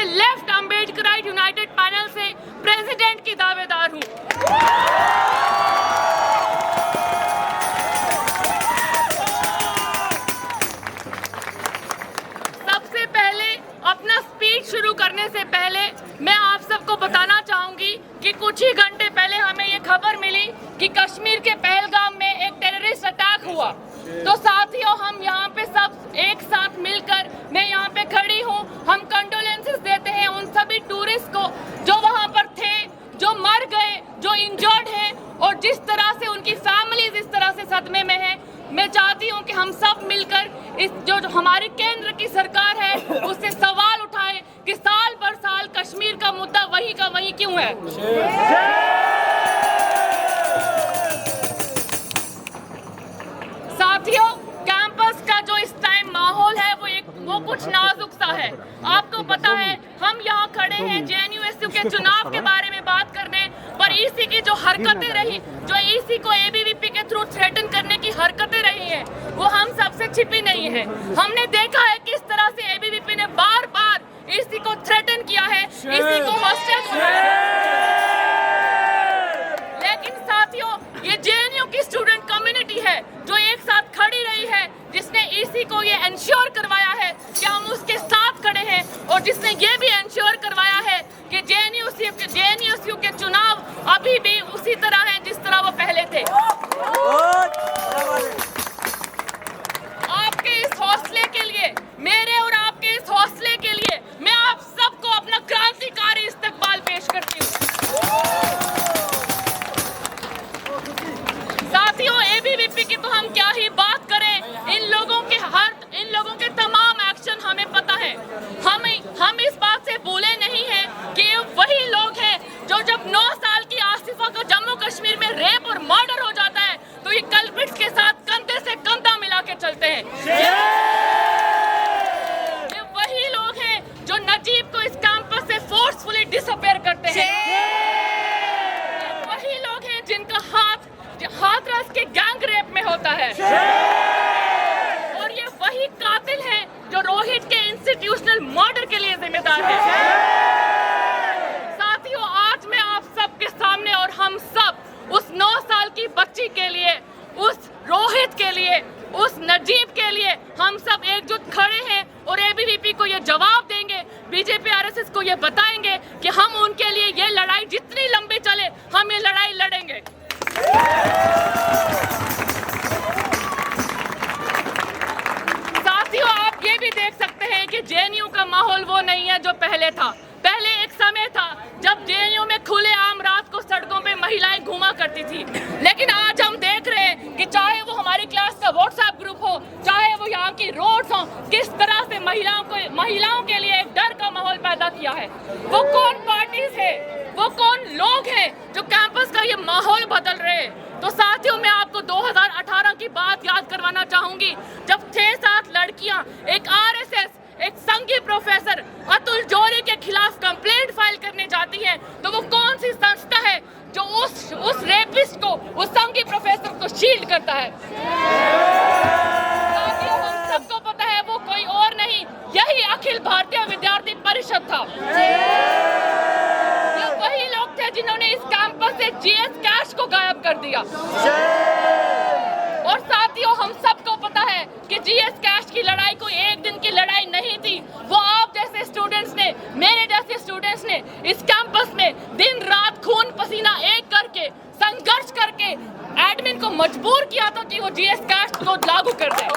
Left Ambedkarite United panel से president की दावेदार हूँ। सबसे पहले अपना स्पीच शुरू करने से पहले मैं आप सबको बताना चाहूंगी कि कुछ ही घंटे पहले हमें ये खबर मिली कि कश्मीर के पहलगाम में एक टेररिस्ट अटैक हुआ। तो साथियों, हम यहाँ पे सब एक साथ मिलकर, मैं यहाँ पे खड़ी हूँ, हम कंडोलेंसेस देते हैं उन सभी टूरिस्ट को जो वहाँ पर थे, जो मर गए, जो इंजर्ड हैं और जिस तरह से उनकी फैमिलीज इस तरह से सदमे में है। मैं चाहती हूँ कि हम सब मिलकर इस जो हमारी केंद्र की सरकार है उससे सवाल उठाएं कि साल पर साल कश्मीर का मुद्दा वही का वही क्यों है। साथियों, कैंपस का जो इस टाइम माहौल है वो कुछ नाजुक सा है। आपको पता है, हम यहाँ खड़े हैं जेएनयू के चुनाव के बारे में बात करने, पर ईसी की जो हरकतें रही, जो ईसी को एबीवीपी के थ्रू थ्रेटन करने की हरकतें रही हैं, वो हम सबसे छिपी नहीं है। हमने देखा है किस तरह से एबीवीपी ने बार बार ईसी को थ्रेटन किया है, ईसी को हॉस्टेज बनाया है। लेकिन साथियों, ये जेएनयू की स्टूडेंट कम्युनिटी है जो एक साथ खड़ी रही है, जिसने ईसी को ये इंश्योर करवाया है कि हम उसके साथ खड़े हैं और जिसने ये भी इंश्योर करवाया है कि जेएनयू के चुनाव अभी भी उसी तरह हैं जिस तरह वो पहले थे। आपके इस हौसले के लिए, मेरे और आपके इस हौसले के लिए मैं आप सबको अपना क्रांतिकारी इस्तकबाल पेश करती हूँ। साथियों, एबीवीपी की तो हम क्या ही बात करें, इन लोगों के तमाम एक्शन हमें पता है। हम इस बात से भूले नहीं हैं कि ये वही लोग हैं जो जब 9 साल की आसिफा को जम्मू कश्मीर में रेप और मर्डर हो जाता है तो ये कल्प्रिट्स के साथ कंधे से कंधा मिला के चलते हैं। ये वही लोग हैं जो नजीब को इस कैंपस से फोर्सफुली डिसअपेयर करते हैं। ये वही लोग हैं जिनका हाथरस के गैंग रेप में होता है। और ये वही कातिल हैं जो रोहित के इंस्टीट्यूशनल मर्डर के लिए जिम्मेदार है। साथियों, आज मैं आप सबके सामने और हम सब उस 9 साल की बच्ची के लिए, उस रोहित के लिए, उस नजीब के लिए हम सब एकजुट खड़े हैं और एबीवीपी को ये जवाब देंगे, बीजेपी आरएसएस को ये बताएंगे कि हम उनके लिए ये लड़ाई जितनी लंबी चले हम ये लड़ाई लड़ेंगे। साथियों, आप ये भी देख सकते हैं कि जेएनयू का माहौल वो नहीं है जो पहले था। पहले एक समय था जब जेएनयू में खुलेआम रात को सड़कों पे महिलाएं घूमा करती थी, लेकिन आज हम देख रहे हैं कि चाहे वो हमारी क्लास का व्हाट्सएप ग्रुप हो, चाहे वो यहाँ की रोड्स हो, किस तरह से महिलाओं के लिए एक डर का माहौल पैदा किया है। वो कौन पार्टीज है, वो कौन लोग हैं जो कैंपस का ये माहौल बदल रहे हैं। तो साथियों, मैं आपको 2018 की बात याद करवाना चाहूंगी, जब 6-7 लड़कियां एक आरएसएस, एक संघी प्रोफेसर अतुल जोरी के खिलाफ कंप्लेंट फाइल करने जाती है, तो वो कौन सी संस्था है जो उस रेपिस्ट को, उस संघी प्रोफेसर को शील्ड करता है। साथियों, हम सबको पता है वो कोई और नहीं, यही अखिल भारतीय विद्यार्थी परिषद था। ये वही लोग थे जिन्होंने इस कैंपस से जीएस कैश को गायब कर दिया। और साथियों, हम सबको पता है कि जीएस कैश की लड़ाई कोई एक दिन की लड़ाई नहीं थी। वो आप जैसे स्टूडेंट्स ने, मेरे जैसे स्टूडेंट्स ने इस कैंपस में दिन रात खून पसीना एक करके, संघर्ष करके एडमिन को मजबूर किया था कि वो जीएस कैश को लागू कर दे।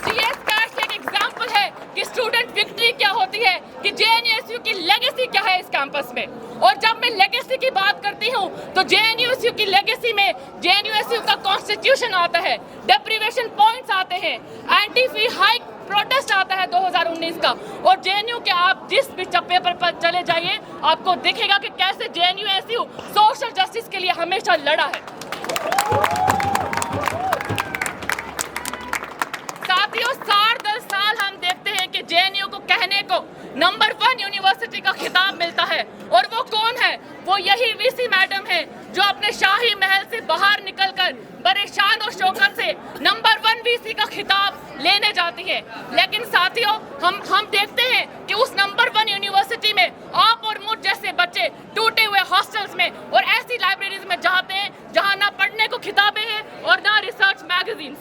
जीएस कैश एक एग्जाम्पल है कि स्टूडेंट विक्ट्री क्या होती है, कि जेएनयू की लेगेसी क्या है इस कैंपस में। और जब मैं लेगेसी की बात करती हूँ तो जेएनयू की लेगेसी में जेएनयू का कॉन्स्टिट्यूशन आता है, डेप्रिवेशन पॉइंट्स आते हैं, एंटी फी हाइक प्रोटेस्ट आता है 2019 का। और जेएनयू के आप जिस भी पेपर पर चले जाइए आपको दिखेगा कि कैसे जेएनयू सोशल जस्टिस के लिए हमेशा लड़ा है। साथियों, साल दर साल हम देखते हैं कि जेएनयू को कहने को नंबर 1 यूनिवर्सिटी का खिताब मिलता है। और वो कौन है? वो यही वीसी मैडम है जो अपने शाही महल से बाहर निकलकर बड़े शान और शौकत से नंबर 1 वीसी का खिताब लेने जाती है। लेकिन साथियों, हम देखते हैं कि उस नंबर 1 यूनिवर्सिटी में आप और मुझ जैसे बच्चे टूटे हुए हॉस्टल्स में और ऐसी लाइब्रेरीज में जाते हैं जहां ना पढ़ने को किताबें हैं और ना रिसर्च मैगजीन्स।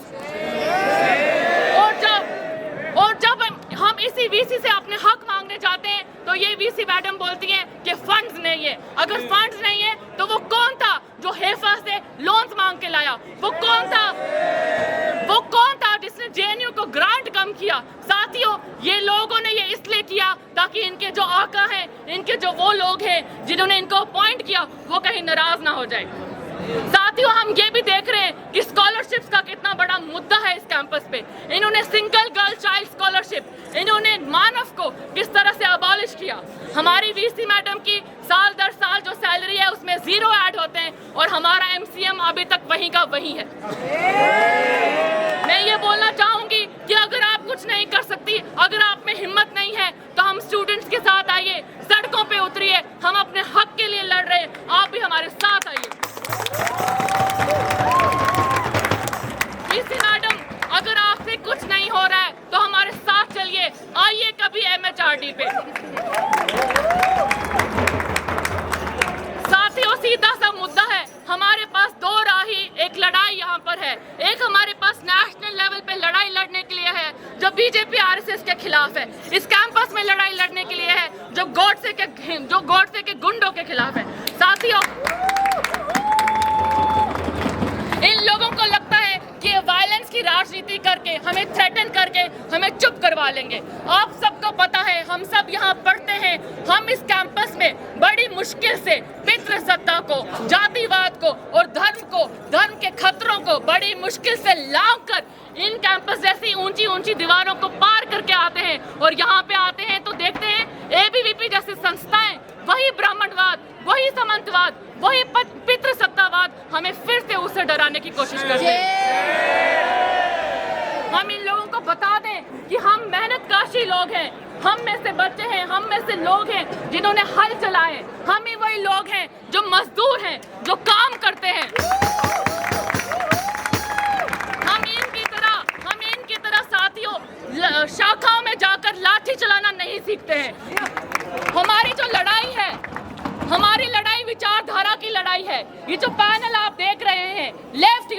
और जब हम इसी वीसी से अपने हक मांगने जाते हैं तो ये वीसी मैडम बोलती हैं कि फंड्स नहीं है। अगर फंड्स नहीं है तो वो कौन था जो हेफा से लोन्स मांग के लाया? वो कौन था जिसने जेएनयू को ग्रांट कम किया? साथियों, ये लोगों ने ये इसलिए किया ताकि इनके जो आका हैं, इनके जो वो लोग हैं जिन्होंने इनको अपॉइंट किया, वो कहीं नाराज ना हो जाए। साथियों, हम ये भी देख रहे हैं कि स्कॉलरशिप्स का कितना बड़ा मुद्दा है इस कैंपस पे। इन्होंने सिंगल गर्ल चाइल्ड स्कॉलरशिप, इन्होंने मानव को किस तरह से अबॉलिश किया। हमारी वीसी मैडम की साल दर साल जो सैलरी है उसमें 0 ऐड होते हैं और हमारा एमसीएम अभी तक वहीं का वहीं है। मैं ये बोलना चाहूंगी कि अगर आप कुछ नहीं कर सकती, अगर आप में हिम्मत नहीं है, तो हम स्टूडेंट्स के साथ आइए, सड़कों पे उतरिए, हम अपने हक के लिए लड़ रहे हैं, आप भी हमारे साथ आइए। वीसी मैडम, अगर आपसे कुछ नहीं हो रहा है तो हमारे साथ चलिए, आइए कभी एमएचआरडी पे। साथियों, सीधा सा मुद्दा है, हमारे पास 2 राही एक लड़ाई यहाँ पर है। एक हमारे पास नेशनल लेवल पे लड़ाई लड़ने के लिए है जो बीजेपी आरएसएस के खिलाफ है। इस कैंपस में लड़ाई लड़ने के लिए है जो गॉडसे के गुंडों के खिलाफ है। साथियों, इन लोगों को लगता है कि ये वायलेंस की राजनीति करके, हमें थ्रेटन करके हमें चुप करवा लेंगे। आप सबको पता है, हम सब यहाँ पढ़ते हैं, हम इस कैंपस में बड़ी मुश्किल से पितृसत्ता को, जातिवाद को और धर्म के खतरों को बड़ी मुश्किल से लांघ कर इन कैंपस जैसी ऊंची दीवारों को पार करके आते हैं। और यहाँ पे आते हैं तो देखते हैं एबीवीपी जैसी संस्थाएं वही ब्राह्मणवाद, वही सामंतवाद, वही पितृसत्तावाद हमें फिर से उससे डराने की कोशिश करते हैं। हम इन लोगों को बता दें कि हम मेहनतकाशी लोग हैं, हम में से बच्चे हैं, हम में से लोग हैं जिन्होंने हल चलाए। हम ही वही लोग हैं जो मजदूर हैं, जो काम करते हैं। हम इनकी तरह साथियों शाखाओं में जाकर लाठी चलाना नहीं सीखते हैं। हमारी जो लड़ाई है, हमारी लड़ाई विचारधारा की लड़ाई है। ये जो पैनल आप देख रहे हैं, लेफ्ट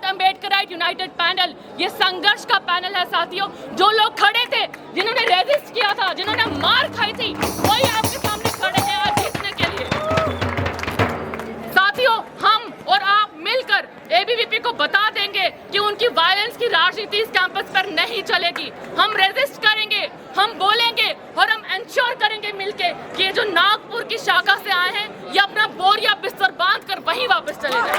अम्बेडकराइट यूनाइटेड पैनल, ये संघर्ष का पैनल है। साथियों, जो लोग खड़े थे, जिन्होंने रेजिस्ट किया था, जिन्होंने मार खाई थी, वही आपके सामने खड़े हैं आज जीतने के लिए। साथियों, हम और आप मिलकर एबीवीपी को बता देंगे कि उनकी वायलेंस की राजनीति इस कैंपस पर नहीं चलेगी। हम रेजिस्ट करेंगे, हम बोलेंगे और हम इंश्योर करेंगे मिलके कि ये जो नागपुर की शाखा से आए हैं, ये अपना बोरिया बिस्तर बांध कर वहीं वापस चले जाएं।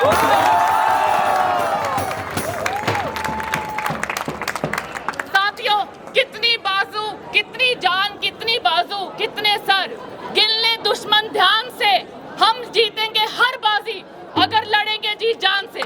साथियों, कितनी बाजू, कितनी जान, कितनी बाजू, कितने सर, गिन ले दुश्मन ध्यान से, हम जीतेंगे हर बाजी अगर लड़ेंगे जी जान से।